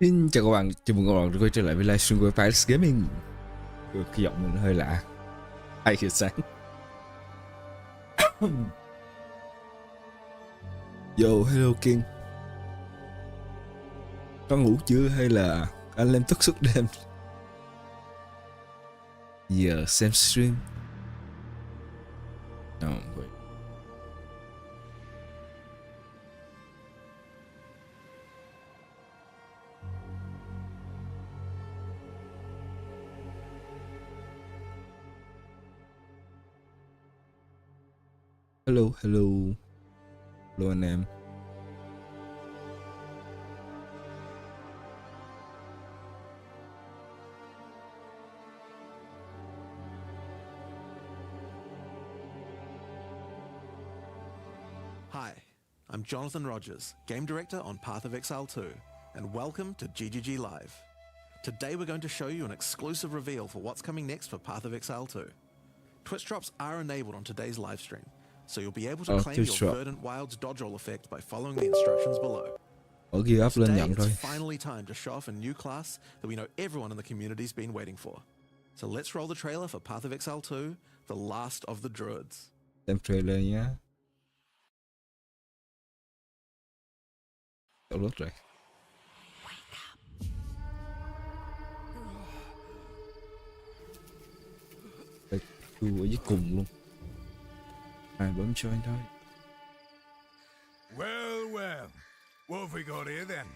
Xin chào các bạn, chào mừng các bạn quay trở lại với livestream của Pyrelics Gaming. Cái giọng mình hơi lạ. 2 giờ sáng. Yo, hello King. Có ngủ chưa hay là anh em thức suốt đêm? Giờ xem stream. Wait. Hello anh em. Hi, I'm Jonathan Rogers, Game Director on Path of Exile 2, and welcome to GGG Live. Today we're going to show you an exclusive reveal for what's coming next for Path of Exile 2. Twitch drops are enabled on today's livestream, so you'll be able to claim your Verdant Wilds dodge roll effect by following the instructions below. Today it's finally time to show off a new class that we know everyone in the community's been waiting for. So let's roll the trailer for Path of Exile 2, The Last of the Druids. Xem trailer nhá. Cậu lốt rồi. Phải ở dưới cùng luôn. Ai bấm join thôi. Well, what have we got here then?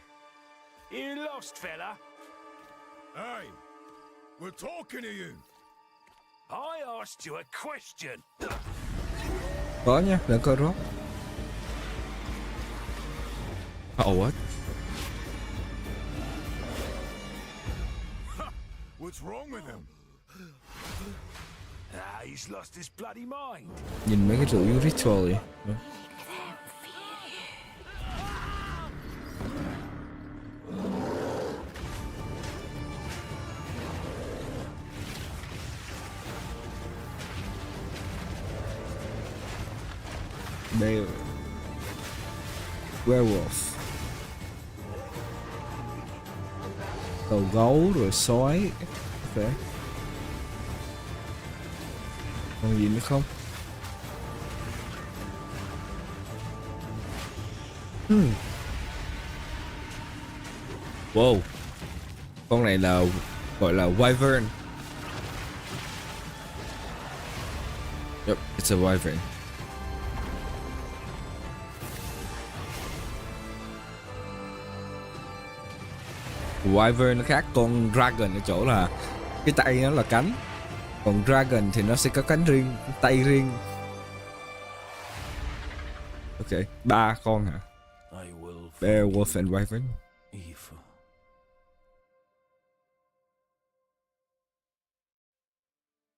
You lost, fella? Hey, we're talking to you. I asked you a question. Có nha, đừng có rốt. Oh, what? What's wrong with him? He's lost his bloody mind. Nhìn mấy cái rượu ritual vậy. Bear. Werewolf. Đầu gấu rồi sói. Ok. Còn gì nữa không? Wow. Con này là gọi là Wyvern. Yep, it's a Wyvern. Wyvern nó khác con Dragon ở chỗ là cái tay nó là cánh, còn Dragon thì nó sẽ có cánh riêng, tay riêng. Ok, 3 con hả? Bear, Wolf and Wyvern.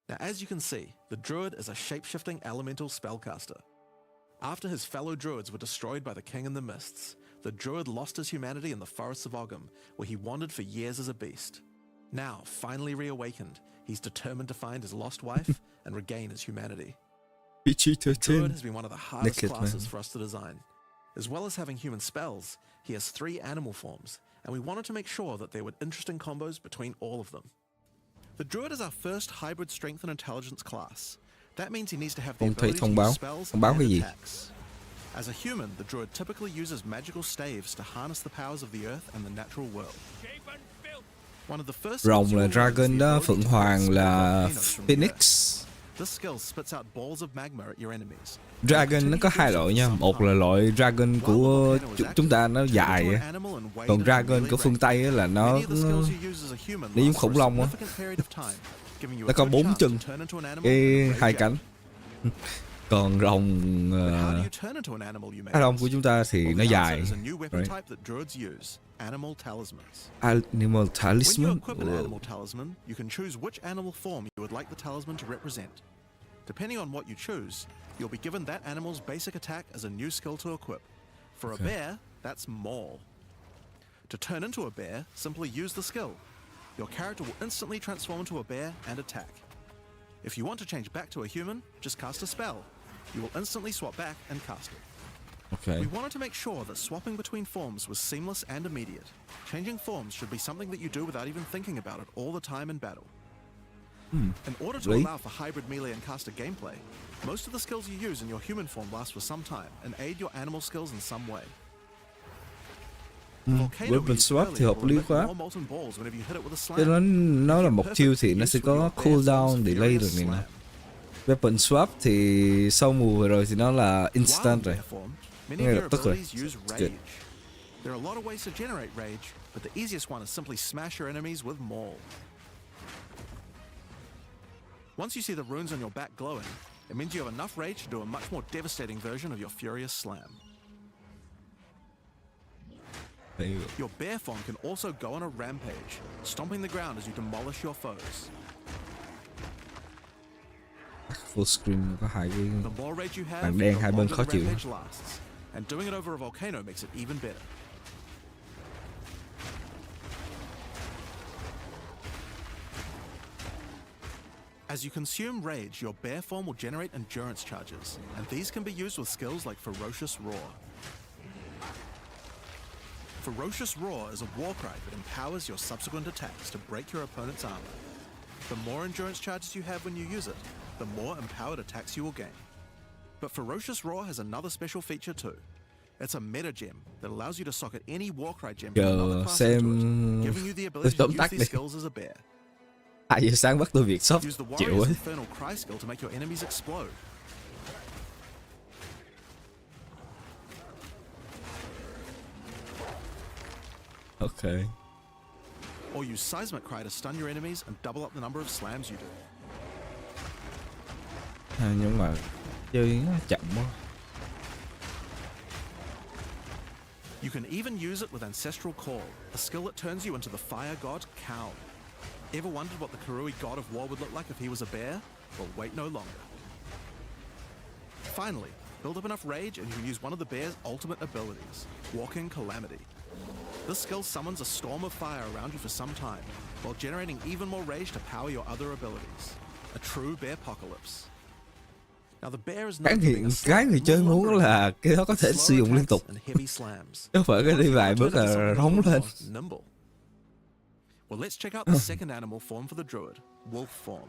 Now, as you can see, the Druid is a shape-shifting elemental spellcaster. After his fellow Druids were destroyed by the King in the Mists, the Druid lost his humanity in the forests of Ogham, where he wandered for years as a beast. Now, finally reawakened, he's determined to find his lost wife and regain his humanity. Druid has been one of the hardest classes for us to design. As well as having human spells, he has 3 animal forms, and we wanted to make sure that there were interesting combos between all of them. The Druid is our first hybrid strength and intelligence class. That means he needs to have the ability to use spells and attacks. As a human, the Druid typically uses magical staves to harness the powers of the earth and the natural world. One of the first Rồng là Dragon đó, Phượng Hoàng là Phoenix. This skill spits out balls of magma at your enemies. Dragon nó có 2 loại nha, một là loại Dragon của chúng ta nó dài, còn Dragon của phương Tây là nó giống khủng long á. Nó có 4 chân, cái 2 cánh. Còn rồng rồng của chúng ta thì nó dài. Animal talismans. Animal talisman. When you equip an animal talisman, you can choose which animal form you would like the talisman to represent. Depending on what you choose, you'll be given that animal's basic attack as a new skill to equip. For a bear, that's maul. To turn into a bear, simply use the skill. Your character will instantly transform into a bear and attack. If you want to change back to a human, just cast a spell. You will instantly swap back and cast it. Okay. We wanted to make sure that swapping between forms was seamless and immediate. Changing forms should be something that you do without even thinking about it all the time in battle. In order to Really? allow for hybrid melee and caster gameplay, most of the skills you use in your human form last for some time and aid your animal skills in some way. The volcano we Weapon used swap thì earlier hợp will lý emit quá. more molten balls whenever you hit it with a Cho slam. nó là một chiêu thì nó sẽ có cooldown delay được này nè. Weapon swap thì sau mùa vừa rồi thì nó là instant rồi. Ngay lập tức rồi. Good. There are a lot of ways to generate rage, but the easiest one is simply smash your enemies with maul. Once you see the runes on your back glowing, it means you have enough rage to do a much more devastating version of your furious slam. Your bear form can also go on a rampage, stomping the ground as you demolish your foes. Full screen có hai cái The more rage you have, bảng đen the hai bên longer khó the chịu. rampage lasts, and doing it over a volcano makes it even better. As you consume rage, your bear form will generate endurance charges, and these can be used with skills like Ferocious Roar. Ferocious Roar is a war cry that empowers your subsequent attacks to break your opponent's armor. The more endurance charges you have when you use it, the more empowered attacks you will gain. But Ferocious Roar has another special feature too. It's a meta gem that allows you to socket any Warcry gem from another class into it, giving you the ability to use these skills as a bear. 2 giờ sáng bắt tôi việc shop Use the chịu Warrior's ấy. Infernal Cry skill to make your enemies explode. Okay. Or use Seismic Cry to stun your enemies and double up the number of slams you do. Nhưng mà chơi nó chậm quá. You can even use it with Ancestral Call, a skill that turns you into the fire god Cow. Ever wondered what the Karui god of war would look like if he was a bear? Well, wait no longer. Finally, build up enough rage and you can use one of the bear's ultimate abilities, Walking Calamity. This skill summons a storm of fire around you for some time, while generating even more rage to power your other abilities. A true bear apocalypse. Now the bear is Cái known for being a cái người slow, chơi muốn lumbering, là cái đó có thể slow sử dụng liên tục. attacks and heavy slams. Chứ không phải cái đi vài bước là rống lên. Nimble. Well, let's check out the second animal form for the druid, wolf form.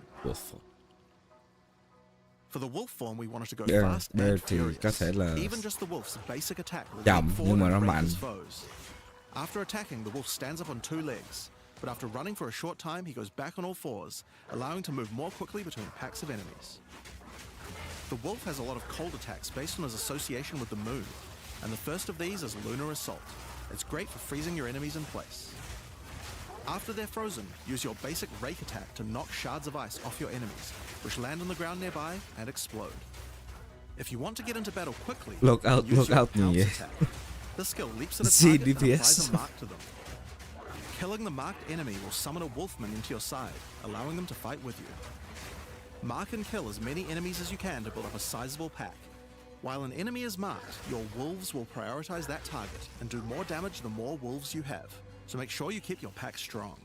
For the wolf form, we wanted to go Bear fast and thì có furious. thể là Even just the wolf's basic attack will chậm, leap forward nhưng mà nó and break mạnh. his foes. After attacking, the wolf stands up on 2 legs, but after running for a short time, he goes back on all 4s, allowing to move more quickly between packs of enemies. The wolf has a lot of cold attacks based on his association with the moon, and the first of these is Lunar Assault. It's great for freezing your enemies in place. After they're frozen, use your basic rake attack to knock shards of ice off your enemies, which land on the ground nearby and explode. If you want to get into battle quickly, Look out, use look your out pounce nhỉ. attack. This skill leaps at a target and DPS. applies a mark to them. Killing the marked enemy will summon a wolfman into your side, allowing them to fight with you. Mark and kill as many enemies as you can to build up a sizable pack. While an enemy is marked, your wolves will prioritize that target and do more damage the more wolves you have. So make sure you keep your pack strong.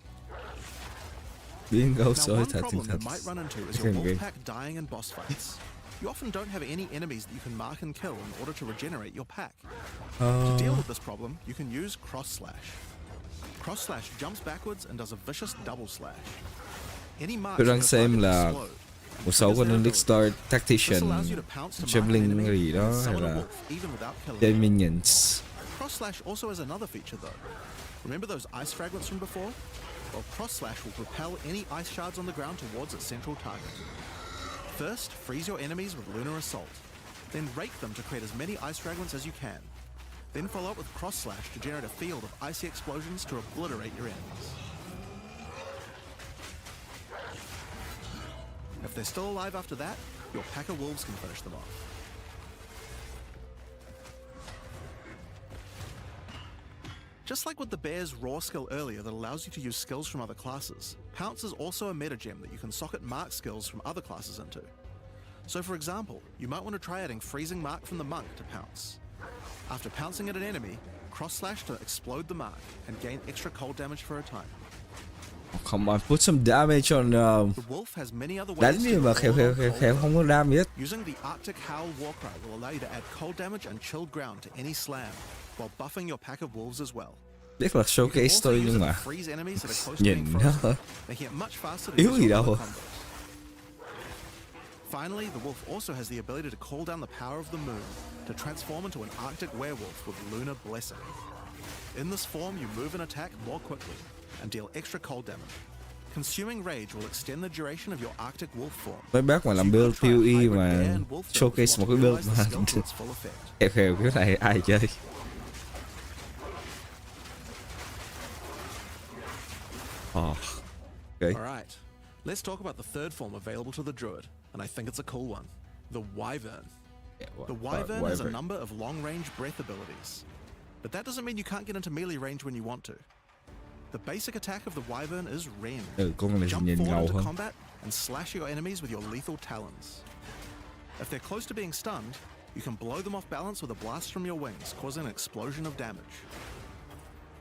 Bingo, Now, sorry, one thật problem thật. you might run into is Okay, your okay. wolf pack dying in boss fights. You often don't have any enemies that you can mark and kill in order to regenerate your pack. To deal with this problem, you can use Cross Slash. Cross Slash jumps backwards and does a vicious double slash. Any marks Tôi đang on the xem target là explode. một số con Elite Star Tactician, This allows you to pounce to mark an Traveling enemy gì đó and hay summon a là wolf even without killing chơi them. minions. Cross Slash also has another feature though. Remember those ice fragments from before? Well, Cross Slash will propel any ice shards on the ground towards its central target. First, freeze your enemies with Lunar Assault. Then rake them to create as many ice fragments as you can. Then follow up with Cross Slash to generate a field of icy explosions to obliterate your enemies. If they're still alive after that, your pack of wolves can finish them off. Just like with the bear's raw skill earlier that allows you to use skills from other classes, Pounce is also a meta gem that you can socket mark skills from other classes into. So for example, you might want to try adding Freezing Mark from the Monk to Pounce. After pouncing at an enemy, Cross Slash to explode the mark and gain extra cold damage for a time. Come on, put some damage on. The wolf has many other ways Đánh to đi mà roll khèo on cold không có đam gì hết. Using the Arctic Howl war cry will allow you to add cold damage and chilled ground to any slam, while buffing your pack of wolves as well. Biết là You can showcase also thôi use nhưng it mà to freeze enemies that are close to nhìn being nó frozen, making it much faster to yếu use gì your đâu. other combos. Finally, the wolf also has the ability to call down the power of the moon to transform into an Arctic werewolf with lunar blessing. In this form, you move and attack more quickly and deal extra cold damage. Consuming rage will extend the duration of your Arctic wolf form. Mấy bác mà làm build POE mà showcase một cái build mà khèo khèo cái này ai chơi. Okay. Alright, let's talk about the third form available to the Druid, and I think it's a cool one. The Wyvern. The Wyvern has a number of long-range breath abilities. But that doesn't mean you can't get into melee range when you want to. The basic attack of the Wyvern is Rend. Con này Jump nhìn forward ngầu into hơn. combat and slash your enemies with your lethal talons. If they're close to being stunned, you can blow them off balance with a blast from your wings, causing an explosion of damage.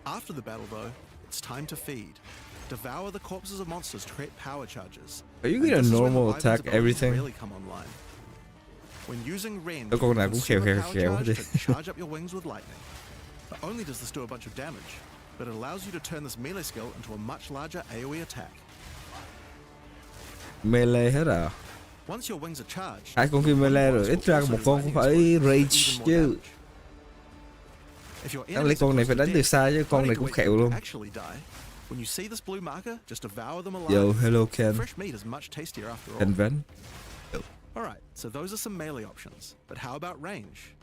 After the battle though, it's time to feed. Devour the corpses of monsters to create power charges. Are you And gonna this is when the normal Wyvern's attack abilities everything? really come online. When using Rend, Cái con nào cũng consume a khèo power khèo charge đi. to charge up your wings with lightning. Not only does this do a bunch of damage, but it allows you to turn this melee skill into a much larger AoE attack. Melee hết à? Once your wings are charged, Hai con kia melee rồi, ít ra một con cũng phải rage chứ. Đáng lẽ con này phải đánh từ xa chứ con này cũng khẹo luôn. When you see this blue marker, just devour them alive. Yo, hello Ken. Fresh meat is much tastier after all. Ken Van. Alright, so those are some melee options, but how about range?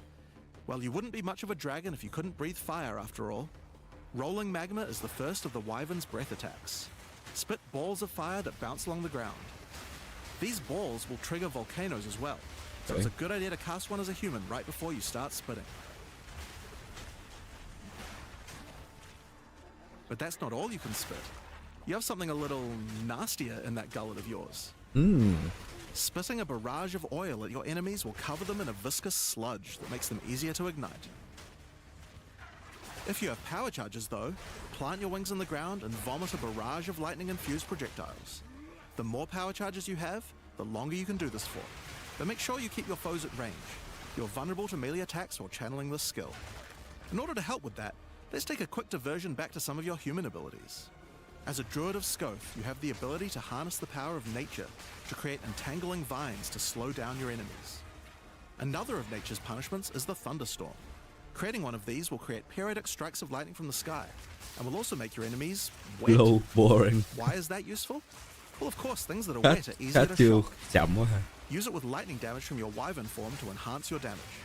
Well, you wouldn't be much of a dragon if you couldn't breathe fire after all. Rolling magma is the first of the Wyvern's breath attacks. Spit balls of fire that bounce along the ground. These balls will trigger volcanoes as well, so it's a good idea to cast one as a human right before you start spitting. But that's not all you can spit. You have something a little nastier in that gullet of yours. Spitting a barrage of oil at your enemies will cover them in a viscous sludge that makes them easier to ignite. If you have power charges though, plant your wings in the ground and vomit a barrage of lightning-infused projectiles. The more power charges you have, the longer you can do this for. But make sure you keep your foes at range. You're vulnerable to melee attacks while channeling this skill. In order to help with that, let's take a quick diversion back to some of your human abilities. As a Druid of Scoth, you have the ability to harness the power of nature to create entangling vines to slow down your enemies. Another of nature's punishments is the thunderstorm. Creating one of these will create periodic strikes of lightning from the sky, and will also make your enemies wet. Low, boring. Why is that useful? Well, of course, things that are wet are easier Khá to chill, shock. chậm quá ha. Use it with lightning damage from your Wyvern form to enhance your damage.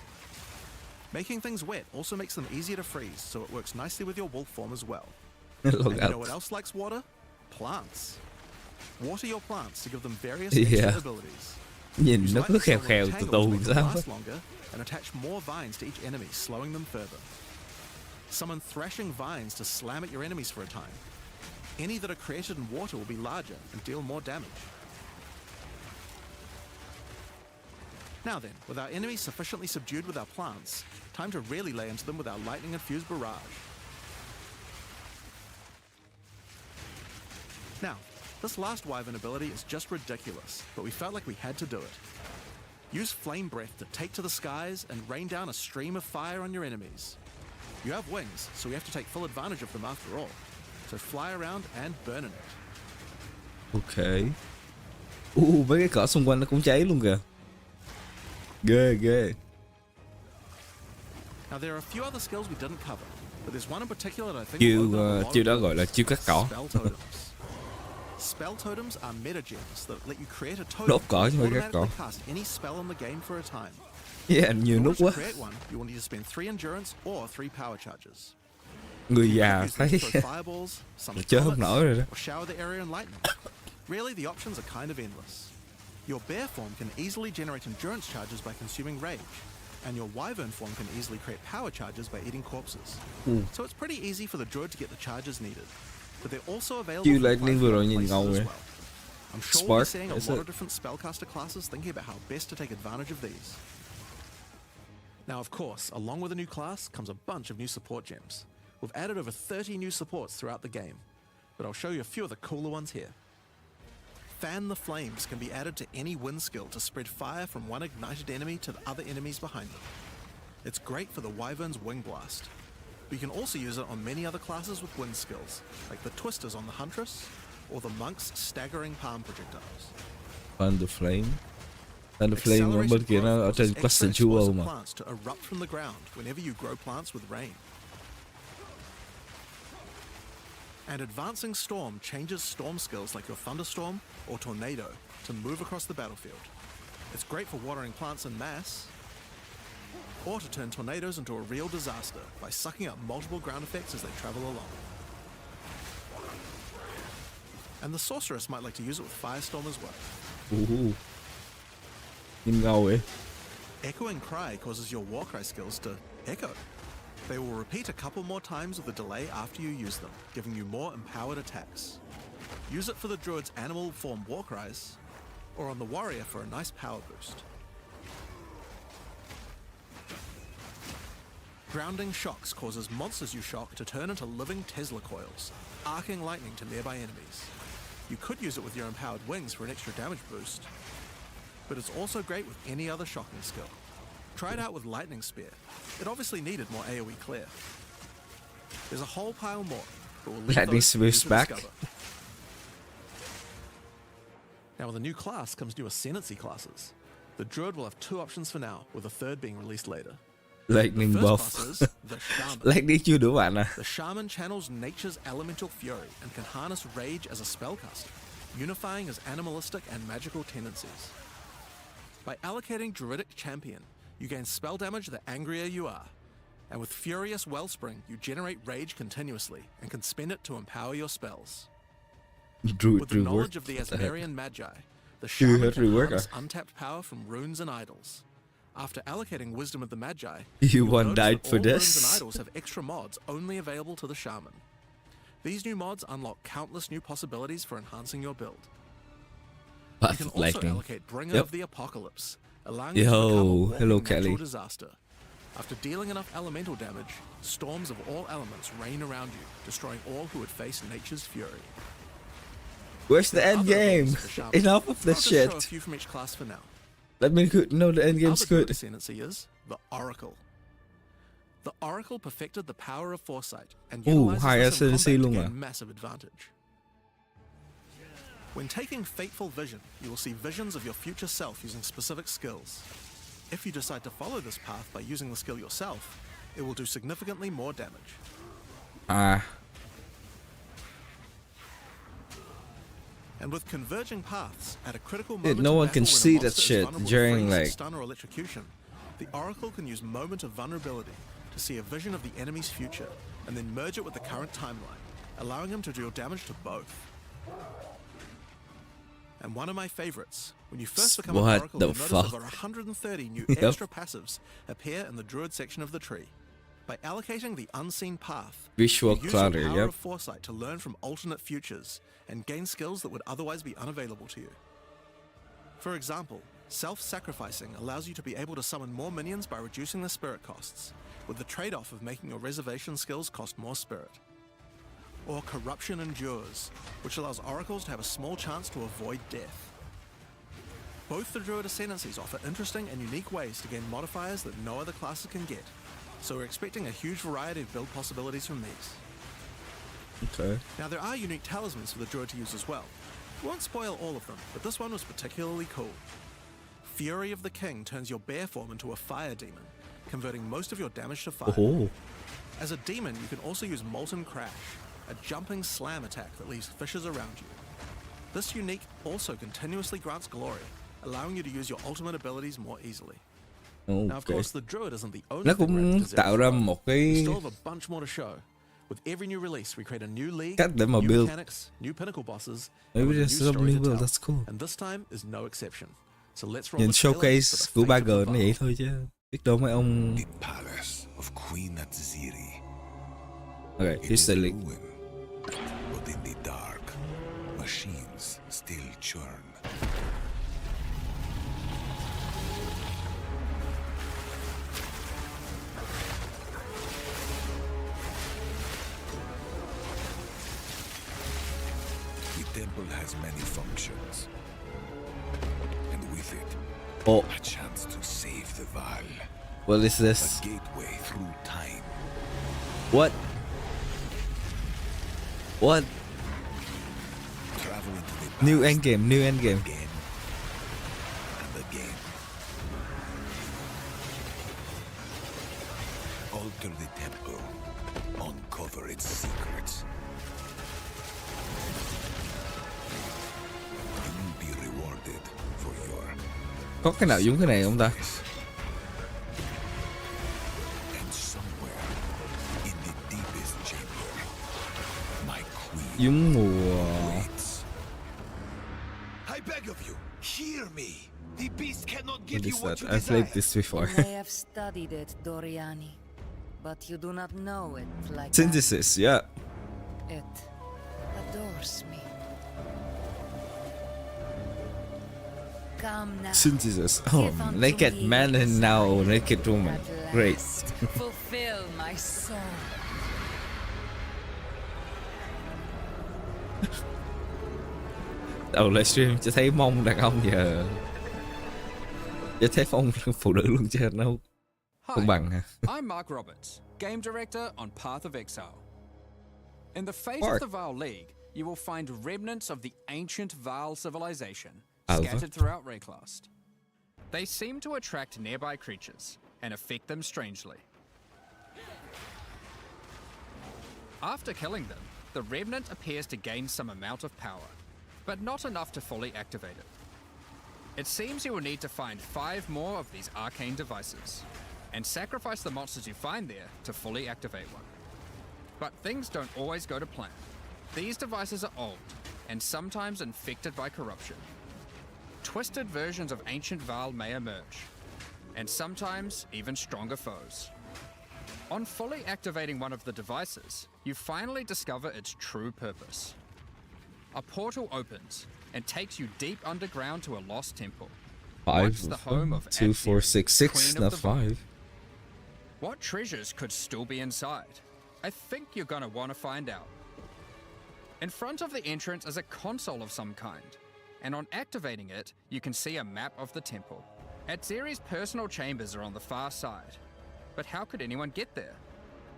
Making things wet also makes them easier to freeze, so it works nicely with your wolf form as well. And you know what else likes water? Plants. Water your plants to give them various extra abilities. Nhìn Use nó cứ lightning khèo storm khèo with từ tangles từ to make them sao. last longer, and attach more vines to each enemy, slowing them further. Summon thrashing vines to slam at your enemies for a time. Any that are created in water will be larger and deal more damage. Now then, with our enemies sufficiently subdued with our plants, time to really lay into them with our lightning-infused barrage. Now, this last Wyvern ability is just ridiculous, but we felt like we had to do it. Use Flame Breath to take to the skies and rain down a stream of fire on your enemies. You have wings, so we have to take full advantage of them after all. So fly around and burn in it. Ok. Mấy cái cỏ xung quanh nó cũng cháy luôn kìa. Ghê ghê. Now there are a few other skills we didn't cover, but there's one in particular that I think will open up a lot Chiêu of đó doors. gọi là chiêu cắt cỏ. Spell totems. Spell totems are meta gems that let you create a totem Đốt cỏ chứ to không phải cắt cỏ. automatically cast any spell in the game for a time. Yeah, nhiều In nút order quá. to create one, you will need to spend 3 endurance or 3 power charges. Người You già could use them thấy to throw fireballs, summon chơi không comets, nổi rồi đó. or shower the area in lightning. Really, the options are kind of endless. Your bear form can easily generate endurance charges by consuming rage, and your wyvern form can easily create power charges by eating corpses. So it's pretty easy for the druid to get the charges needed. But they're also available Chiêu for lightning quite vừa a rồi lot of nhìn places ngầu as vậy. well. I'm sure we'll be Spark, seeing a is lot it? of different spellcaster classes thinking about how best to take advantage of these. Now, of course, along with a new class comes a bunch of new support gems. We've added over 30 new supports throughout the game. but I'll show you a few of the cooler ones here. Fan the Flames can be added to any wind skill to spread fire from one ignited enemy to the other enemies behind them. It's great for the Wyvern's Wing Blast. But you can also use it on many other classes with wind skills, like the Twisters on the Huntress, or the Monk's Staggering Palm Projectiles. Fan the Flame. Fan the Flame bên kia nó ở trên class Jewel mà. Plants to erupt from the ground whenever you grow plants with rain. And Advancing Storm changes storm skills like your Thunderstorm or Tornado to move across the battlefield. It's great for watering plants en masse, or to turn tornadoes into a real disaster by sucking up multiple ground effects as they travel along. And the Sorceress might like to use it with Firestorm as well. Nhìn ngầu vậy. Echoing Cry causes your Warcry skills to echo. They will repeat a couple more times with a delay after you use them, giving you more empowered attacks. Use it for the Druid's animal form Warcries, or on the Warrior for a nice power boost. Grounding Shocks causes monsters you shock to turn into living Tesla coils, arcing lightning to nearby enemies. You could use it with your empowered wings for an extra damage boost, but it's also great with any other shocking skill. Try it out with Lightning Spear. It obviously needed more AoE clear. There's a whole pile more, but we'll leave Lightning those for you Spear's to back. discover. Now with a new class comes new Ascendancy classes. The Druid will have 2 options for now, with a third being released later. Lightning First buff. class is the Shaman. Lightning chưa đủ bạn à. The Shaman channels nature's elemental fury and can harness rage as a spellcaster, unifying his animalistic and magical tendencies. By allocating Druidic Champion, you gain spell damage the angrier you are. And with Furious Wellspring, you generate rage continuously and can spend it to empower your spells. Druid With the reward. knowledge of the What the heck? Asmerian Magi, the Chưa Shaman hết can reward harness à? untapped power from runes and idols. After allocating Wisdom of the Magi, You you'll one notice died that for all runes this. and idols have extra mods only available to the Shaman. These new mods unlock countless new possibilities for enhancing your build. You Path can of also Lightning. allocate Bringer Yep. of the Apocalypse, allowing you to Yo, become a walking hello, natural Kelly. disaster. After dealing enough elemental damage, storms of all elements rain around you, destroying all who would face nature's fury. Where's the end Other game? abilities for Shaman. Enough of I'll this just shit. show a few from each class for now. Let me know the end game's Other Druid good. ascendancy is the Oracle. The Oracle perfected the power of foresight and Ooh, utilizes high this in ascendancy combat to luôn à? gain massive advantage. When taking Fateful Vision, you will see visions of your future self using specific skills. If you decide to follow this path by using the skill yourself, it will do significantly more damage. À, And with converging paths, at a critical Yeah, moment no in one can battle when a see that monster is shit vulnerable to during, freeze, like- stun or electrocution, the Oracle can use Moment of Vulnerability to see a vision of the enemy's future and then merge it with the current timeline, allowing him to deal damage to both. And one of my favorites, when you first become an What Oracle, the you'll notice fuck? over 130 new Yep. extra passives appear in the Druid section of the tree. By allocating the Unseen Path, Visual you use clutter, your power yep. of foresight to learn from alternate futures and gain skills that would otherwise be unavailable to you. For example, self-sacrificing allows you to be able to summon more minions by reducing the spirit costs, with the trade-off of making your reservation skills cost more spirit. Or Corruption Endures, which allows oracles to have a small chance to avoid death. Both the Druid Ascendancies offer interesting and unique ways to gain modifiers that no other classes can get, so we're expecting a huge variety of build possibilities from these. okay. Now there are unique talismans for the Druid to use as well. We won't spoil all of them, but this one was particularly cool. Fury of the King turns your bear form into a fire demon, converting most of your damage to fire. Oh, As a demon, you can also use Molten Crash, a jumping slam attack that leaves fissures around you. This unique also continuously grants glory, allowing you to use your ultimate abilities more easily. Now, of ok. course, the Druid isn't the only Nó thing we're cũng adding to tạo Zero's ra road. một We cái still have a bunch more to show. With every new release, we create a new league, cách để mà new build. mechanics, new pinnacle bosses, Maybe and with a there's new some story new to build, tell. that's cool. And this time is no exception. So let's roll Nhìn the trailer for showcase the của fate of 3G the nó Vaal. vậy thôi chứ. Biết đâu mấy ông... The palace of Queen Atziri. Okay, It here's is the a link. ruin, but in the dark, machines still churn. temple has many functions. And with it, Oh, a chance to save the Vaal. what is A this? gateway through time. What? What? Travel into the New past endgame, new endgame. again and again. Alter the temple. Uncover its secrets. You will be rewarded for your Có cái nào giống cái này không ta? service. And somewhere in the deepest chamber, my queen Giống mùa... waits. I beg of you, hear me. The beast cannot give What you is what that? you I've played desire. this before. You may have studied it, Doriani, but you do not know it like Synthesis, yeah. It adores me. Come now. Synthesis. Oh, Give unto naked me man your and now desire. naked woman. At Great. last, fulfill my soul. Đầu livestream cho thấy mông đàn ông giờ. Cho thấy phong phụ nữ luôn chứ nó không Hi, bằng hả? I'm Mark Roberts, Game Director on Path of Exile. In the fate Mark. of the Vaal League, you will find remnants of the ancient Vaal civilization Alpha. scattered throughout Rayclast. They seem to attract nearby creatures and affect them strangely. After killing them, the remnant appears to gain some amount of power, but not enough to fully activate it. It seems you will need to find 5 more of these arcane devices, and sacrifice the monsters you find there to fully activate one. But things don't always go to plan. These devices are old, and sometimes infected by corruption. Twisted versions of ancient Vaal may emerge, and sometimes even stronger foes. On fully activating one of the devices, you finally discover its true purpose. A portal opens and takes you deep underground to a lost temple. 5, Once the home of 2, 4, 6, 6, Queen of not the Vaal. 5. What treasures could still be inside? I think you're gonna want to find out. In front of the entrance is a console of some kind, and on activating it, you can see a map of the temple. Atzeri's personal chambers are on the far side, but how could anyone get there?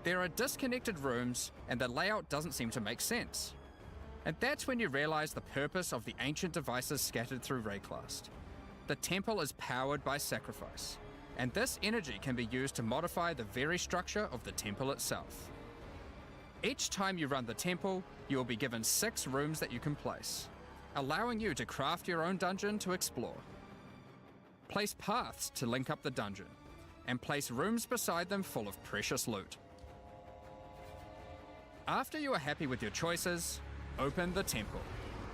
There are disconnected rooms, and the layout doesn't seem to make sense. And that's when you realize the purpose of the ancient devices scattered through Rayclast. The temple is powered by sacrifice, and this energy can be used to modify the very structure of the temple itself. Each time you run the temple, you will be given 6 rooms that you can place, allowing you to craft your own dungeon to explore. Place paths to link up the dungeon, and place rooms beside them full of precious loot. After you are happy with your choices, open the temple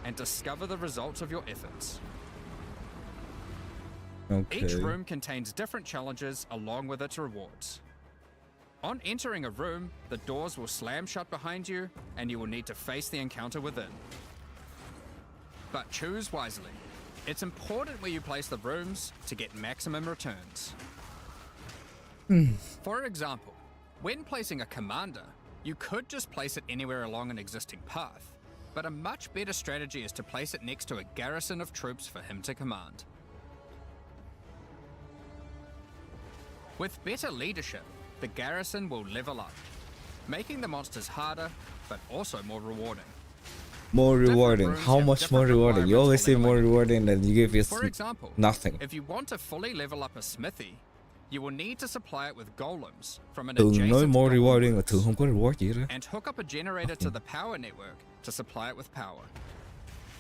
and discover the results of your efforts. Okay. Each room contains different challenges along with its rewards. On entering a room, the doors will slam shut behind you and you will need to face the encounter within. But choose wisely. It's important where you place the rooms to get maximum returns. For example, when placing a commander, you could just place it anywhere along an existing path, but a much better strategy is to place it next to a garrison of troops for him to command. With better leadership, the garrison will level up, making the monsters harder, but also more rewarding. More rewarding. rooms How have much more different rewarding? You always requirements say for more leveling. rewarding than you give us For example, nothing. if you want to fully level up a smithy, you will need to supply it with golems from an Thường nói adjacent more golem rewarding là works, thường không có reward gì đó. and hook up a generator to the power network to supply it with power.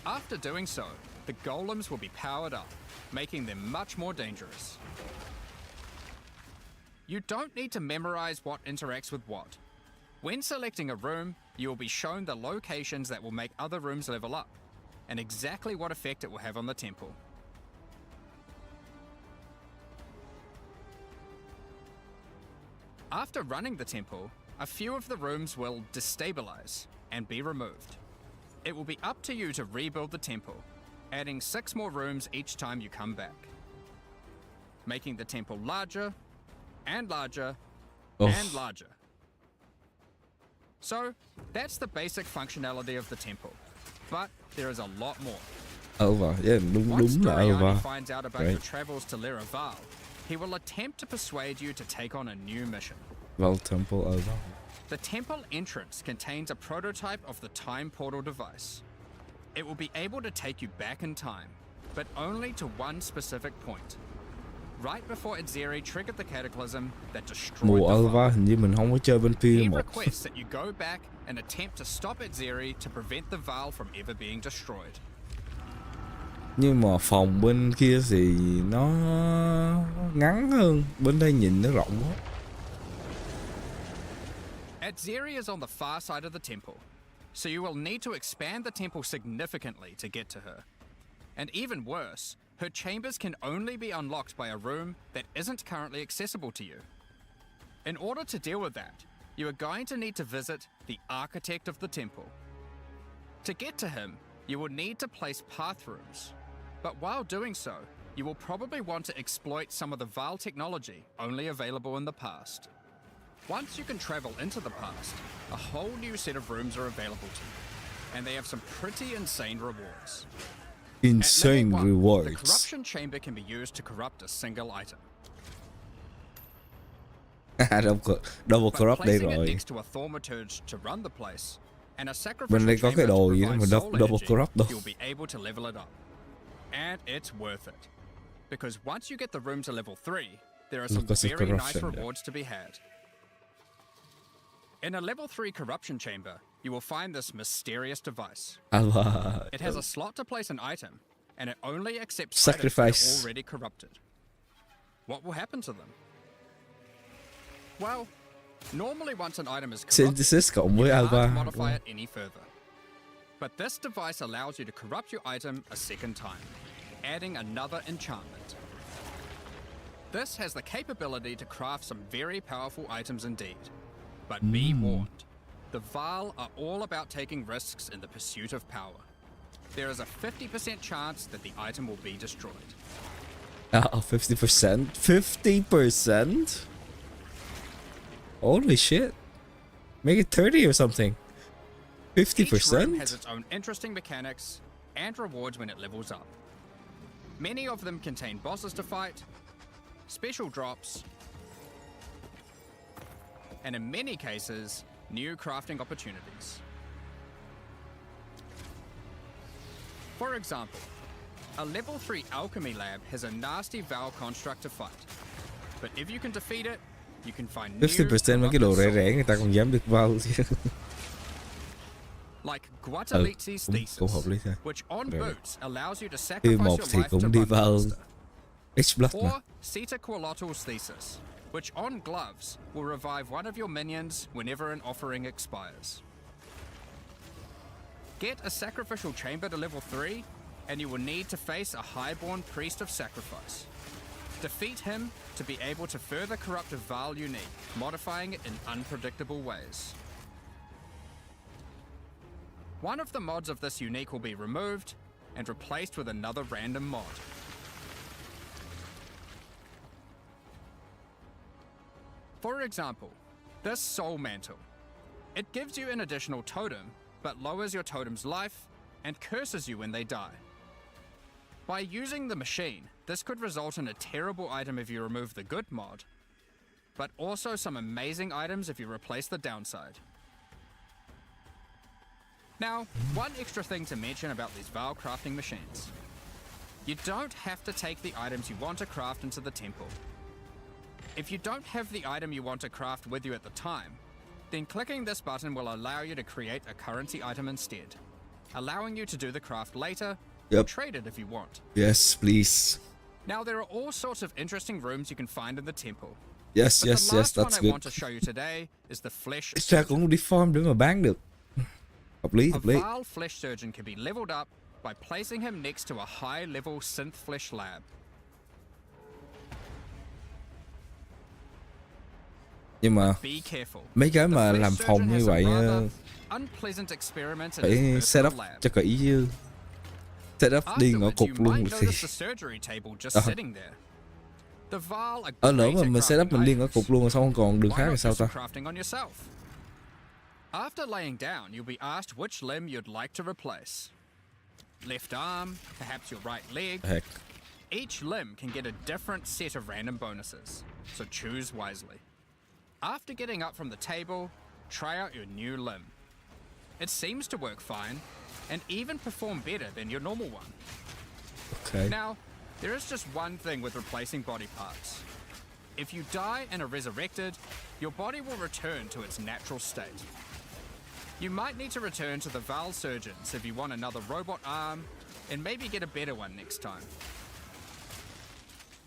After doing so, the golems will be powered up, making them much more dangerous. You don't need to memorize what interacts with what. When selecting a room, you will be shown the locations that will make other rooms level up, and exactly what effect it will have on the temple. After running the temple, a few of the rooms will destabilize and be removed. It will be up to you to rebuild the temple, adding 6 more rooms each time you come back, making the temple larger and larger Oh. and larger. So, that's the basic functionality of the temple. But there is a lot more. Over, yeah, đúng Once là Doriani over. finds out about your travels to Lera Vaal, he will attempt to persuade you to take on a new mission. Vaal Temple over. The temple entrance contains a prototype of the time portal device. It will be able to take you back in time, but only to one specific point. Right before Azeri triggered the cataclysm that destroyed Mùa the Alva Vaal. hình như mình không có chơi bên He phía một. requests that you go back and attempt to stop Azeri to prevent the Vaal from ever being destroyed. Nhưng mà phòng bên kia thì nó ngắn hơn, bên đây nhìn nó rộng quá. Azeri is on the far side of the temple, so you will need to expand the temple significantly to get to her. And even worse, her chambers can only be unlocked by a room that isn't currently accessible to you. In order to deal with that, you are going to need to visit the architect of the temple. To get to him, you will need to place path rooms. But while doing so, you will probably want to exploit some of the Vaal technology only available in the past. Once you can travel into the past, a whole new set of rooms are available to you, and they have some pretty insane rewards. Insane At level 1, the rewards. corruption chamber can be used to corrupt a single item. Double But corrupt đây placing it rồi. next to a thaumaturge to run the place, and a Bên đây sacrificial có cái chamber đồ to gì đó provide mà soul double energy, corrupt đâu. you'll be able to level it up. And it's worth it. Because once you get the room to level 3, there are some Because of very nice corruption, yeah. rewards to be had. In a level 3 corruption chamber, you will find this mysterious device. Alva. It has a slot to place an item, and it only accepts Sacrifice. items that are already corrupted. What will happen to them? Well, normally once an item is corrupted, Synthesis cộng với you Alva. can't modify it any further. But this device allows you to corrupt your item a second time, adding another enchantment. This has the capability to craft some very powerful items indeed. But be warned, the Vaal are all about taking risks in the pursuit of power. There is a 50% chance that the item will be destroyed. 50%? 50%? Holy shit. Make it 30 or something. Each room 50%? has its own interesting mechanics and rewards when it levels up. Many of them contain bosses to fight, special drops, and in many cases, new crafting opportunities. For example, a level 3 alchemy lab has a nasty Vaal construct to fight. But if you can defeat it, you can find new 50% mấy cái đồ rẻ rẻ người ta còn dám được vào chứ. like Guatalitsi's cũng thesis, hợp lý thôi. which on Rồi. boots allows you to Khi sacrifice một your thì life to cũng đi run vào faster. H-Blood mà. Or Sita Qualotul's thesis, which on gloves will revive one of your minions whenever an offering expires. Get a sacrificial chamber to level 3, and you will need to face a highborn priest of sacrifice. Defeat him to be able to further corrupt a Vaal unique, modifying it in unpredictable ways. One of the mods of this unique will be removed and replaced with another random mod. For example, this Soul Mantle. It gives you an additional totem, but lowers your totem's life and curses you when they die. By using the machine, this could result in a terrible item if you remove the good mod, but also some amazing items if you replace the downside. Now, one extra thing to mention about these Vaal crafting machines. You don't have to take the items you want to craft into the temple. If you don't have the item you want to craft with you at the time, then clicking this button will allow you to create a currency item instead, allowing you to do the craft later or Yep. trade it if you want. Yes, please. Now, there are all sorts of interesting rooms you can find in the temple. Yes, But yes, the yes, last one that's I good. want to show you today is the Flesh Ít ra Surgeon. cũng đi farm để mà bán được. Hợp lý, A hợp lý. Vaal Flesh Surgeon can be leveled up by placing him next to a high-level synth flesh lab. Nhưng mà Be careful. mấy cái The mà Flesh làm Surgeon phòng has như a vậy rather unpleasant experiment in phải his set personal up lab. cho kỹ chứ. Set up đi ngõ Afterwards, cụt you luôn might thì notice the surgery table just sitting there. The Vaal are ở nữa great mà at mình set up crafting mình đi ngõ items. cụt luôn rồi xong không còn đường Why khác not thì sao do ta? some crafting on yourself? After laying down, you'll be asked which limb you'd like to replace. left arm, perhaps your right leg. Heck. Each limb can get a different set of random bonuses, so choose wisely. After getting up from the table, try out your new limb. It seems to work fine, and even perform better than your normal one. Okay. Now, there is just one thing with replacing body parts. If you die and are resurrected, your body will return to its natural state. You might need to return to the Vaal surgeons if you want another robot arm, and maybe get a better one next time.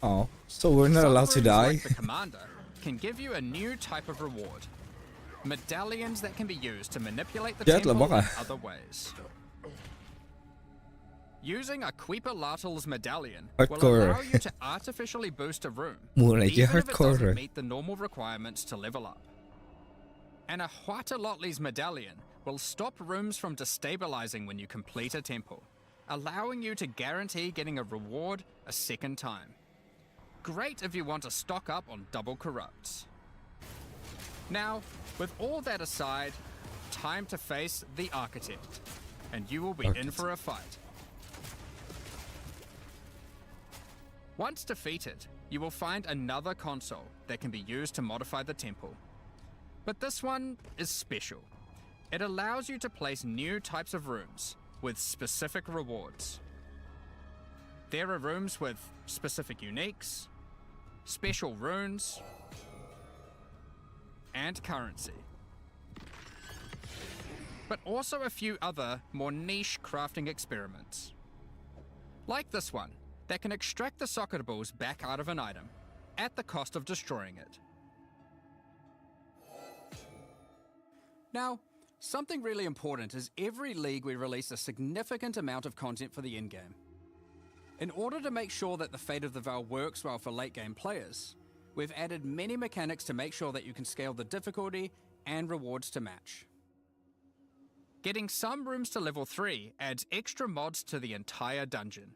Oh, so we're not Some allowed to rooms, die. like the commander, can give you a new type of reward. Medallions that can be used to manipulate the Chết là temple mất à? in other ways. Using a Queeperlatals medallion will Hardcore. allow you to artificially boost a room, Mùa này chơi even if it hardcore doesn't rồi. meet the normal requirements to level up. And a Huatalotli's medallion will stop rooms from destabilizing when you complete a temple, allowing you to guarantee getting a reward a second time. Great if you want to stock up on double corrupts. Now, with all that aside, time to face the Architect, and you will be in for a fight. Once defeated, you will find another console that can be used to modify the temple. But this one is special. It allows you to place new types of rooms with specific rewards. There are rooms with specific uniques, special runes, and currency. But also a few other, more niche crafting experiments. Like this one, that can extract the soccer balls back out of an item, at the cost of destroying it. Now, something really important is every league we release a significant amount of content for the endgame. In order to make sure that the Fate of the Vaal works well for late game players, we've added many mechanics to make sure that you can scale the difficulty and rewards to match. Getting some rooms to level 3 adds extra mods to the entire dungeon,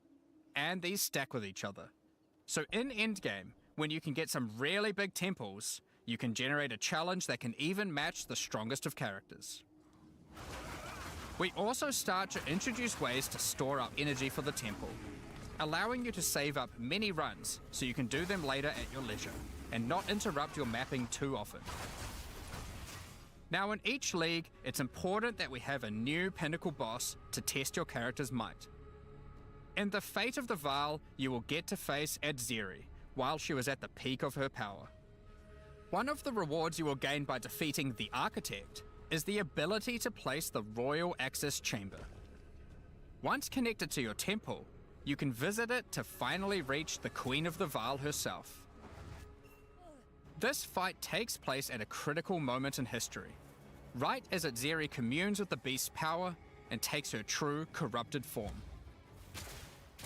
and these stack with each other. So in endgame, when you can get some really big temples, you can generate a challenge that can even match the strongest of characters. We also start to introduce ways to store up energy for the temple, allowing you to save up many runs so you can do them later at your leisure and not interrupt your mapping too often. Now in each league, it's important that we have a new pinnacle boss to test your character's might. In the Fate of the Vaal, you will get to face Adzeri while she was at the peak of her power. One of the rewards you will gain by defeating the Architect is the ability to place the Royal Access Chamber. Once connected to your temple, you can visit it to finally reach the Queen of the Vaal herself. This fight takes place at a critical moment in history, right as Adzeri communes with the beast's power and takes her true corrupted form.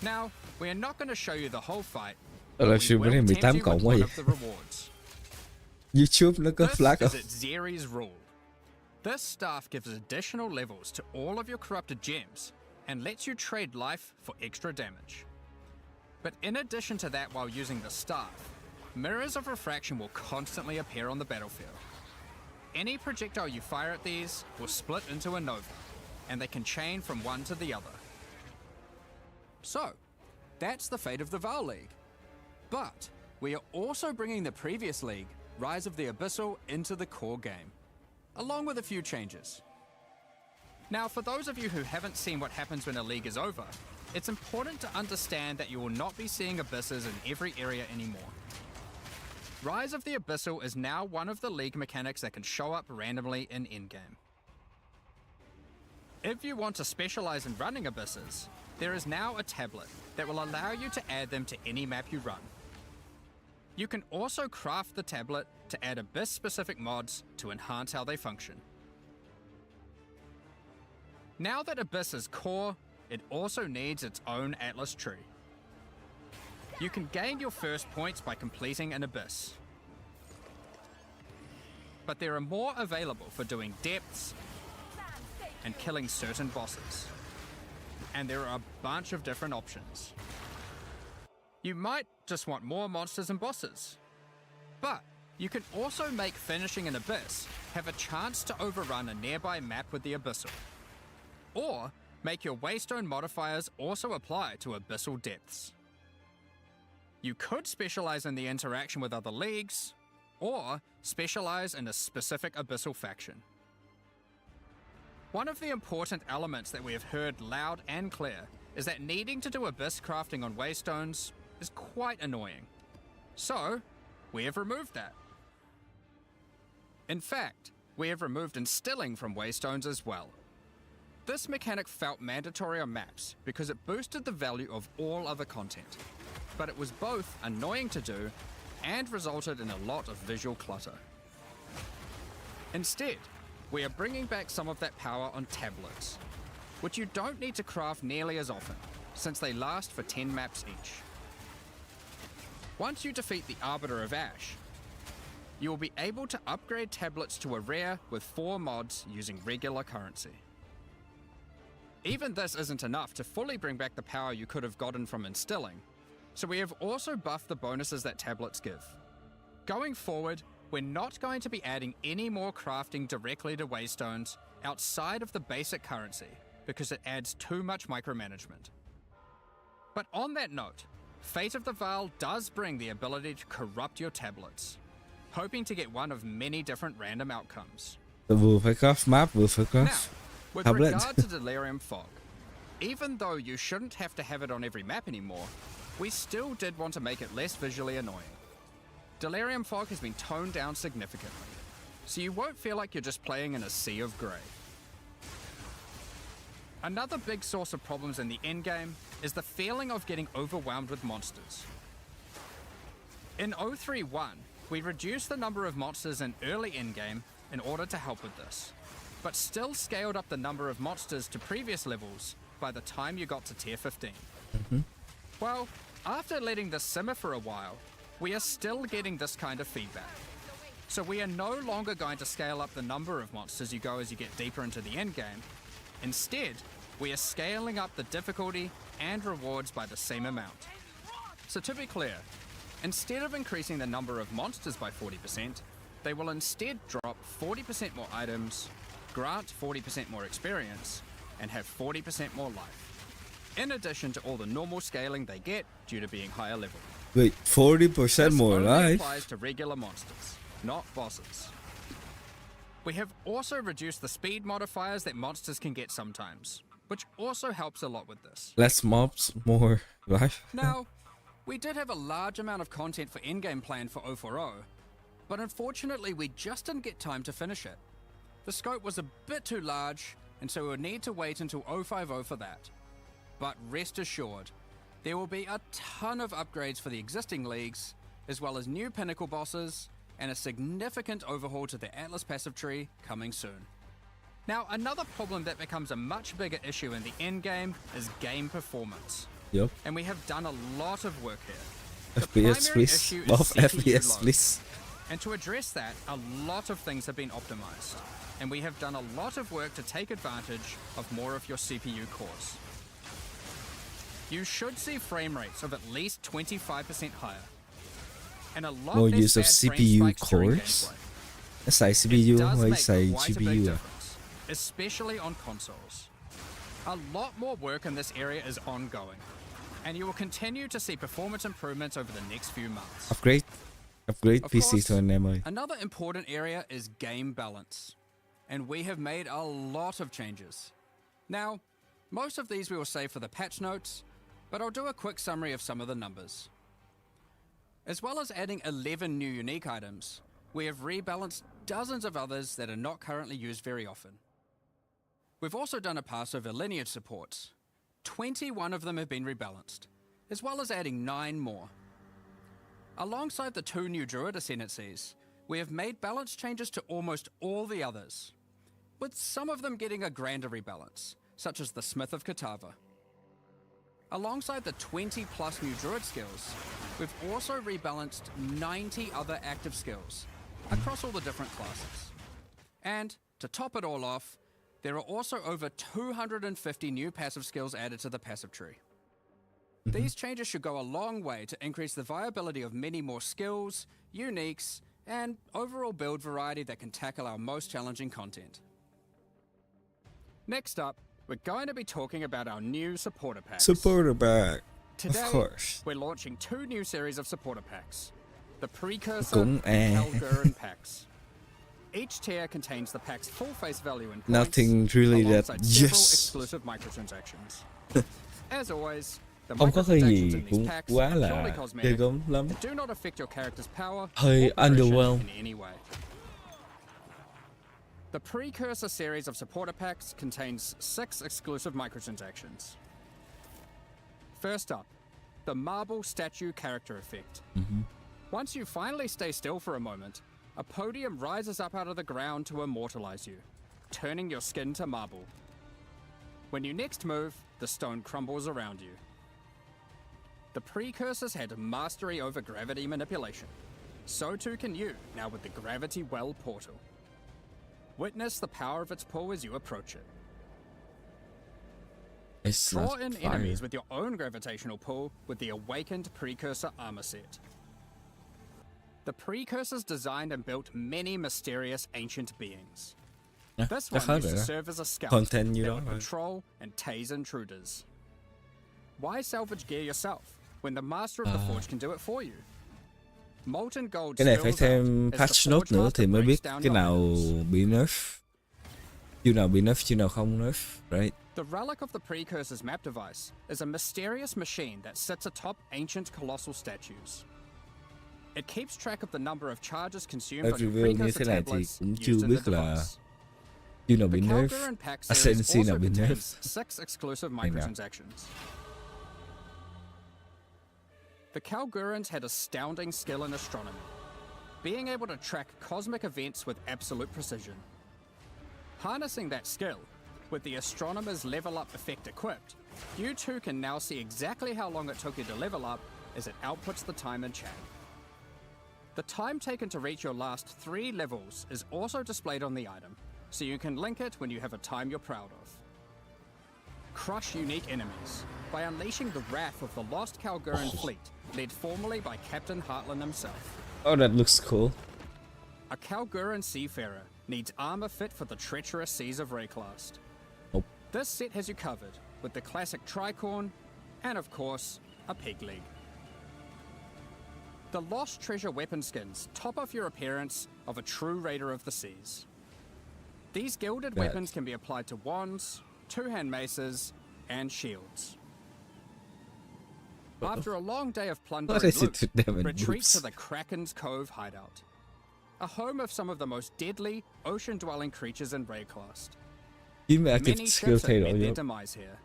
Now, we are not going to show you the whole fight, but we Livestream will cái này tempt 18 you cộng with quá one vậy. of the rewards. YouTube nó có This flag is không? Adzeri's rule. This staff gives additional levels to all of your corrupted gems and lets you trade life for extra damage. But in addition to that, while using the staff, mirrors of refraction will constantly appear on the battlefield. Any projectile you fire at these will split into a nova, and they can chain from one to the other. So, that's the Fate of the Vaal League. But we are also bringing the previous league, Rise of the Abyssal, into the core game, along with a few changes. Now, for those of you who haven't seen what happens when a league is over, it's important to understand that you will not be seeing abysses in every area anymore. Rise of the Abyssal is now one of the league mechanics that can show up randomly in endgame. If you want to specialize in running abysses, there is now a tablet that will allow you to add them to any map you run. You can also craft the tablet to add abyss-specific mods to enhance how they function. Now that Abyss is core, it also needs its own Atlas tree. You can gain your first points by completing an Abyss. But there are more available for doing depths and killing certain bosses. And there are a bunch of different options. You might just want more monsters and bosses. But you can also make finishing an Abyss have a chance to overrun a nearby map with the Abyssal. Or make your Waystone modifiers also apply to abyssal depths. You could specialize in the interaction with other leagues, or specialize in a specific abyssal faction. One of the important elements that we have heard loud and clear is that needing to do abyss crafting on Waystones is quite annoying. So, we have removed that. In fact, we have removed instilling from Waystones as well. This mechanic felt mandatory on maps because it boosted the value of all other content, but it was both annoying to do and resulted in a lot of visual clutter. Instead, we are bringing back some of that power on tablets, which you don't need to craft nearly as often, since they last for 10 maps each. Once you defeat the Arbiter of Ash, you will be able to upgrade tablets to a rare with 4 mods using regular currency. Even this isn't enough to fully bring back the power you could have gotten from instilling, so we have also buffed the bonuses that tablets give. Going forward, we're not going to be adding any more crafting directly to Waystones outside of the basic currency, because it adds too much micromanagement. But on that note, Fate of the Vaal does bring the ability to corrupt your tablets, hoping to get one of many different random outcomes. Vừa phải craft map, vừa phải Now, craft with tablet. regard to Delirium Fog, even though you shouldn't have to have it on every map anymore, we still did want to make it less visually annoying. Delirium Fog has been toned down significantly, so you won't feel like you're just playing in a sea of grey. Another big source of problems in the endgame is the feeling of getting overwhelmed with monsters. In 031, we reduced the number of monsters in early endgame in order to help with this, but still scaled up the number of monsters to previous levels by the time you got to tier 15. Well, after letting this simmer for a while, we are still getting this kind of feedback. So we are no longer going to scale up the number of monsters you go as you get deeper into the endgame. Instead, we are scaling up the difficulty and rewards by the same amount. So to be clear, instead of increasing the number of monsters by 40%, they will instead drop 40% more items, grant 40% more experience, and have 40% more life, in addition to all the normal scaling they get due to being higher level. Wait, 40% more only life? applies to regular monsters, not bosses. We have also reduced the speed modifiers that monsters can get sometimes, which also helps a lot with this. Less mobs, more life. Now, we did have a large amount of content for endgame planned for 040, but unfortunately we just didn't get time to finish it. The scope was a bit too large, and so we would need to wait until 050 for that. But rest assured, there will be a ton of upgrades for the existing leagues, as well as new pinnacle bosses, and a significant overhaul to the Atlas passive tree coming soon. Now, another problem that becomes a much bigger issue in the endgame is game performance. Yep. And we have done a lot of work here. The FPS primary please. issue is Off CPU FPS load. please. And to address that, a lot of things have been optimized. And we have done a lot of work to take advantage of more of your CPU cores. You should see frame rates of at least 25% higher. And a lot More less use of bad frame CPU spikes during cores. gameplay. Nó xài It CPU does hay make xài quite a big GPU à? difference, especially on consoles. A lot more work in this area is ongoing, and you will continue to see performance improvements over the next few months. Upgrade Of PC course, to an em ơi. another important area is game balance, and we have made a lot of changes. Now, most of these we will save for the patch notes, but I'll do a quick summary of some of the numbers. As well as adding 11 new unique items, we have rebalanced dozens of others that are not currently used very often. We've also done a pass over lineage supports. 21 of them have been rebalanced, as well as adding 9 more. Alongside the 2 new Druid ascendancies, we have made balance changes to almost all the others, with some of them getting a grander rebalance, such as the Smith of Katava. Alongside the 20 plus new Druid skills, we've also rebalanced 90 other active skills across all the different classes. And to top it all off, there are also over 250 new passive skills added to the passive tree. These changes should go a long way to increase the viability of many more skills, uniques, and overall build variety that can tackle our most challenging content. Next up, we're going to be talking about our new supporter packs. Supporter pack. Today, Of course. we're launching 2 new series of supporter packs. The Precursor Cũng and Calguran packs. Each tier contains the pack's full face value in points, Nothing really that alongside several yes. exclusive microtransactions. As always, the Không có cái microtransactions gì in these cũng packs quá are purely là ghê cosmetic gớm lắm. and do not affect your character's power Hơi or progression underwhelmed. in any way. The Precursor series of supporter packs contains 6 exclusive microtransactions. First up, the Marble Statue Character Effect. Once you finally stay still for a moment, a podium rises up out of the ground to immortalize you, turning your skin to marble. When you next move, the stone crumbles around you. The Precursors had mastery over gravity manipulation. So too can you, now with the Gravity Well portal. Witness the power of its pull as you approach it. It's Draw not in fire. enemies with your own gravitational pull with the Awakened Precursor armor set. The Precursors designed and built many mysterious ancient beings. This Chắc one hết used rồi to đó. serve as a scout Content như that đó would thôi. patrol and tase intruders. Why salvage gear yourself when the master of the forge can do it for you? Molten gold Cái này phải spills out thêm as the patch forge note nữa master thì mới biết breaks down cái your nào items. bị nerf. Chiêu nào bị nerf, chiêu nào không nerf. Right? The relic of the Precursor's map device is a mysterious machine that sits atop ancient colossal statues. It keeps track of the number of charges consumed on your Review như Precursor thế này thì tablets cũng used chưa in the biết là device. chiêu nào The bị nerf. Calguran pack series Ascendancy also nào bị nerf. contains 6 exclusive microtransactions. The Calgurans had astounding skill in astronomy, being able to track cosmic events with absolute precision. Harnessing that skill, with the astronomer's level up effect equipped, you too can now see exactly how long it took you to level up as it outputs the time in chat. The time taken to reach your last 3 levels is also displayed on the item, so you can link it when you have a time you're proud of. Crush unique enemies by unleashing the wrath of the lost Calguran fleet, led formerly by Captain Heartland himself. Oh, that looks cool. A Calguran seafarer needs armor fit for the treacherous seas of Rayclast. Nope. This set has you covered with the classic tricorn and, of course, a peg leg. The Lost Treasure weapon skins top off your appearance of a true raider of the seas. These gilded Right. weapons can be applied to wands, two-hand maces, and shields. After a long day of plunder What and is it loot, with them and retreat boobs? to the Kraken's Cove hideout, a home of some of the most deadly ocean-dwelling creatures in Rayclast. Kiếm active Many skill ships thay have đổi met their nữa. demise here.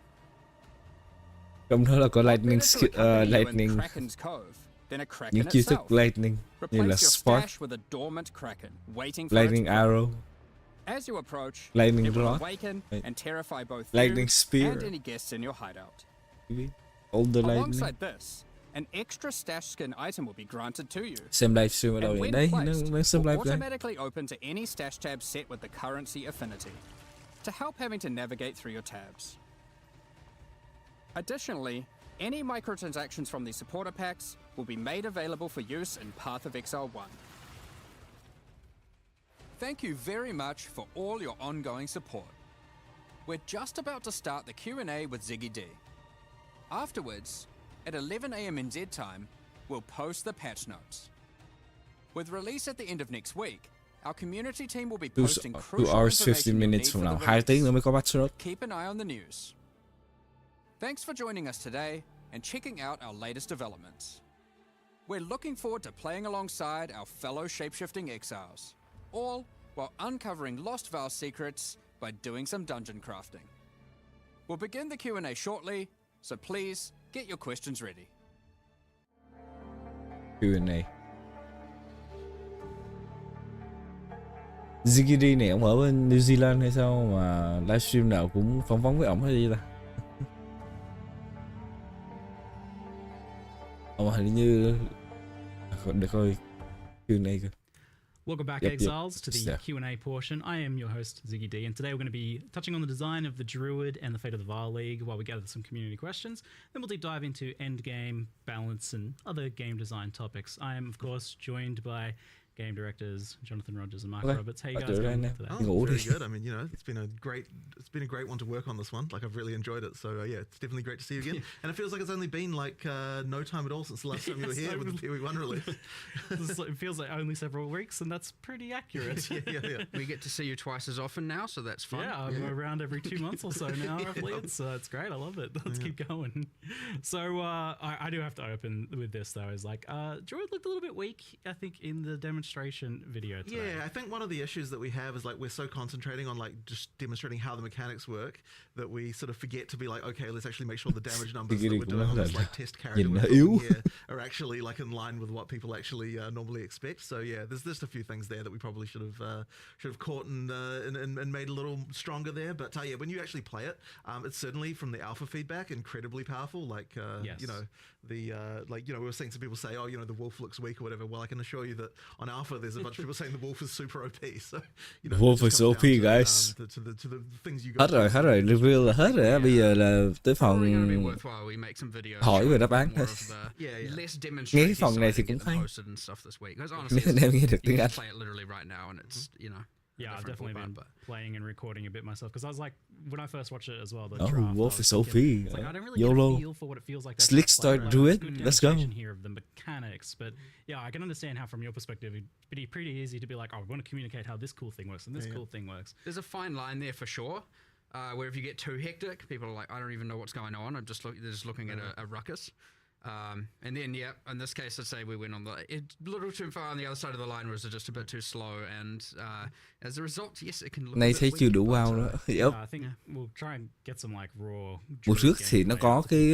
Trong đó là có What lightning better to skill, accompany you in lightning, Kraken's Cove than a Kraken những chiêu itself? thức lightning như Replace là your spark, stash with a dormant Kraken, waiting for lightning its arrow, As you approach, lightning it will rod, awaken right. and terrify both Lightning you spear. and any guests in your hideout. maybe. All the lightning. Alongside this, an extra stash skin item will be granted to you. Xem livestream ở đâu And vậy? when Đấy, placed, nó xem will live đây. automatically open to any stash tab set with the currency affinity, to help having to navigate through your tabs. Additionally, any microtransactions from these supporter packs will be made available for use in Path of Exile 1. Thank you very much for all your ongoing support. We're just about to start the Q&A with Ziggy D. Afterwards, at 11 AM NZ time, we'll post the patch notes. With release at the end of next week, our community team will be posting 2 crucial hours 15 information you'll minutes need from for now. the 2 tiếng release. nữa mới có patch note. Keep an eye on the news. Thanks for joining us today and checking out our latest developments. We're looking forward to playing alongside our fellow shapeshifting exiles, all while uncovering lost Vaal secrets by doing some dungeon crafting. We'll begin the Q&A shortly, so please get your questions ready. Q&A. Ziggy D này ông ở bên New Zealand hay sao mà livestream nào cũng phỏng vấn với ổng hay gì ta? Ông hình như để coi Q&A cơ. Welcome back, Yep, Exiles, to it's the there. Q&A portion. I am your host, Ziggy D, and today we're going to be touching on the design of the Druid and the fate of the Vaal League while we gather some community questions. Then we'll deep dive into endgame, balance, and other game design topics. I am, of course, joined by game directors Jonathan Rogers and Mark Okay. Roberts. How you Bắt guys được ra going nè. today? Đi ngủ Very đi. good. I mean, it's been a great one to work on this one. Like I've really enjoyed it. So yeah, it's definitely great to see you again. And it feels like it's only been like no time at all since the last time you were Yes, here with the POE I release. It feels like only several weeks, and that's pretty accurate. yeah. We get to see you twice as often now, so that's fun. Yeah, I'm around every 2 months or so now, roughly. It's great. I love it. Let's keep going. So I do have to open with this though. Is like Druid looked a little bit weak, I think, in the demonstration video today. Yeah, I think one of the issues that we have is like we're so concentrating on like just demonstrating how the mechanics work that we sort of forget to be like, okay, let's actually make sure the damage numbers that we're doing on this like test character we're building here are actually like in line with what people actually normally expect. So yeah, there's just a few things there that we probably should have caught and made a little stronger there. But yeah, when you actually play it, it's certainly from the alpha feedback incredibly powerful. Like Yes. we were seeing some people say, oh, the wolf looks weak or whatever. Well, I can assure you that on alpha there's a bunch of people saying the wolf is super OP. So Wolf it is just comes OP, down to, guys. to the things you Hết rồi, review là hết rồi á. Bây giờ là tới Probably gonna be phần worthwhile. We make some videos. hỏi về đáp án. more of the Yeah. less Nghe demonstrative cái phần này thì side cũng and get them hay. posted and stuff this week. Because honestly, Nếu anh em nghe được you tiếng can Anh. play it literally right now, and it's a Yeah, I've different definitely format, been but playing and recording a bit myself because I was like, when I first watched it as well, the Oh, draft, I Wolf was is OP. thinking, it's like, I don't really YOLO. get a feel for what it feels like. to Slick actually play start it. Druid. Good Let's go. demonstration here of the mechanics, but yeah, I can understand how from your perspective it'd be pretty easy to be like, oh, we want to communicate how this cool thing works and this cool thing works. there's a fine line there for sure. Where if you get too hectic, people are like, I don't even know what's going on. They're just looking at a ruckus. And then, yeah, in this case, I'd say we went on a little too far on the other side of the line, was just a bit too slow. And as a result, yes, it can look Này a thấy bit chưa weak, đủ but, wow nữa. Yep. I think we'll try and get some like raw. Mùa trước thì nó có cái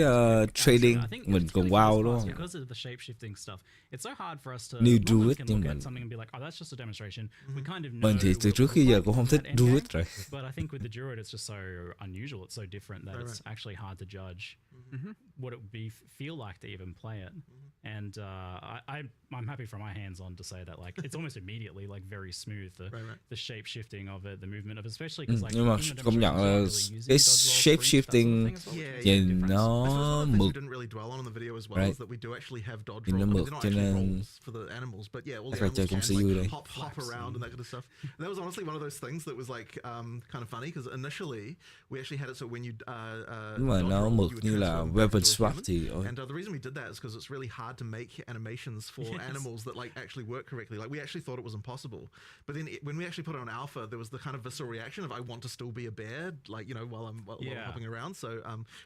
trading, I think mình it's còn really cool wow as đúng well, không? because of the shape-shifting stuff. It's so hard for us to. New a lot of us Druid can nhưng look mà at something and be like, oh, that's just a demonstration. We kind of know. mình thì từ trước tới giờ cũng không thích at Druid Endgame, rồi. But I think with the Druid, it's just so unusual. It's so different that it's actually hard to judge what it would feel like to even play it. And I'm happy from my hands-on to say that like it's almost immediately like very smooth the shape shifting of it, the movement of, especially because like Nhưng mà in the công nhận là demonstrations, cái you're not really using dodge rolls shape for each shifting that sort of thing as well, which is nhìn different. I suppose nó one of the things we mượt. didn't really dwell on in the video as well Right. is that we do actually have dodge Nhìn nó rolls. mượt They're not cho actually nên rolls for the animals, but yeah, all the chắc là chơi animals cũng can sẽ vui like đây. hop around and that kind of stuff. And that was honestly one of those things that was like kind of funny because initially we actually had it so when you Nếu mà dodge nó roll, mượt you would như là transform back weapon into a swap human. thì ôi. And the reason we did that is because it's really hard to make animations for animals that like actually work correctly. Like we actually thought it was impossible, but then when we actually put it on alpha, there was the kind of visceral reaction of I want to still be a bear, like while I'm hopping around. So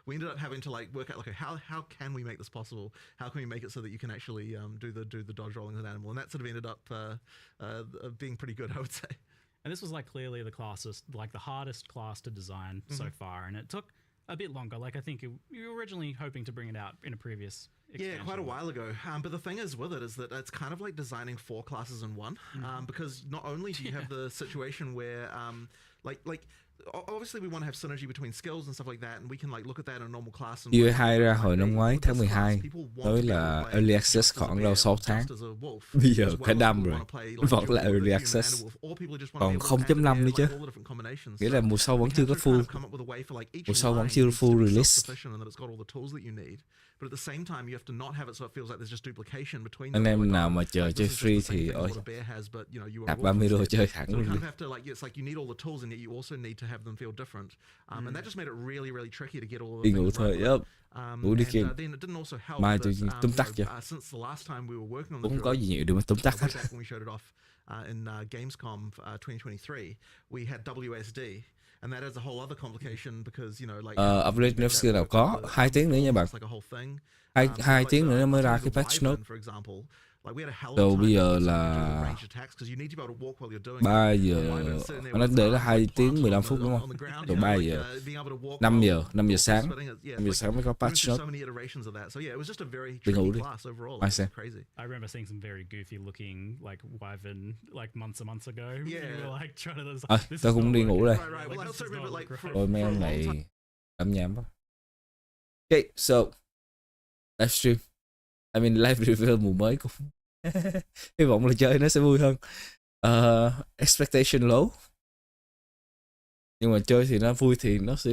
we ended up having to like work out like how can we make this possible? How can we make it so that you can actually do the dodge rolling as an animal? And that sort of ended up being pretty good, I would say. And this was like clearly the hardest class to design so far, and it took a bit longer. Like I think you were originally hoping to bring it out in a previous Yeah, quite a expansion. while ago. But the thing is with it is that it's kind of like designing 4 classes in one. Because not only do you have the situation where, obviously we want to have synergy between skills and stuff like that, and we can like look at that in a normal class. And POE II ra hồi năm ngoái With tháng this 12, class, people want nói to be able là to play early just access as a khoảng bear, đâu 6 just tháng. as a wolf, Bây giờ as well cả as năm people rồi. wanna play like Vẫn Druid là with a early human access. and a wolf, or people just wanna Còn be able to 0.5 add nữa chứ. all the different combinations. Nghĩa là mùa sau vẫn We chưa have có to kind full. of come up with a way for like each Mùa sau vẫn line chưa needs to full be release. self-sufficient and that it's got all the tools that you need. But at the same time, you have to not have it so it feels like there's just duplication between them. Anh em Like, nào oh, mà chờ like, chơi this is free just the same thì thing ôi, what a bear has, but you know, you are nạp a wolf 30 đô instead. chơi thẳng So we luôn kind đi. of have to like, it's like you need all the tools and yet you also need to have them feel different. And that just made it really, really tricky to get all of the Đi ngủ things thôi. right. Yep. Ngủ đi And Kim. then it didn't also help Mai that, tôi túm tắt cho. since the last time we were working on the Cũng có Druid, gì nhiều để mà túm tắt way hết. back when we showed it off in Gamescom 2023, we had WSD. And that is a whole other complication because, like... Upgrade next skill nào có 2 tiếng nữa nha bạn. Like a whole thing. 2 tiếng nữa nó mới ra the cái patch Wyvern, note. for example, like we had a hell of Rồi a bây time giờ doing là ranged attacks, 'cause you need to be able to walk while you're doing 3 it. giờ, The Wyvern sitting there nó with để his là arms 2 like tiếng planted 15 on phút the- đúng on không? the ground, Rồi you know, 3 like, giờ, being able to walk 5 while giờ, 5 giờ also sáng, spitting it, yeah, 5 giờ like, sáng mới có we went patch through note. so many iterations of that. So yeah, it was just a very Đi tricky ngủ đi. class overall. Mai It's xem. crazy. I remember seeing some very goofy looking like Wyvern like months and months ago. Yeah. You were like trying to. This Tôi is cũng not đi ngủ working. đây. Right, right. Well, I This also does remember not like look for, right. Ôi mấy for a ông long này time. ấm nhảm quá. Okay, so livestream. I mean live review mùa mới cũng hy vọng là chơi nó sẽ vui hơn. Expectation low. Nhưng mà chơi thì nó vui thì nó sẽ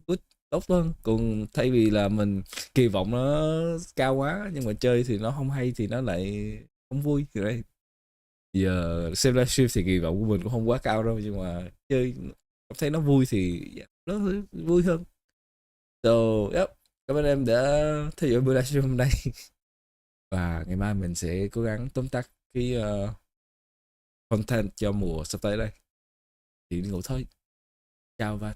good, tốt hơn. Còn thay vì là mình kỳ vọng nó cao quá nhưng mà chơi thì nó không hay thì nó lại không vui. Right? Giờ xem livestream thì kỳ vọng của mình cũng không quá cao đâu, nhưng mà chơi cảm thấy nó vui thì nó vui hơn. So, yep. Cảm ơn em đã theo dõi buổi livestream hôm nay. Và ngày mai mình sẽ cố gắng tóm tắt cái content cho mùa sắp tới đây. Thì đi ngủ thôi. Chào và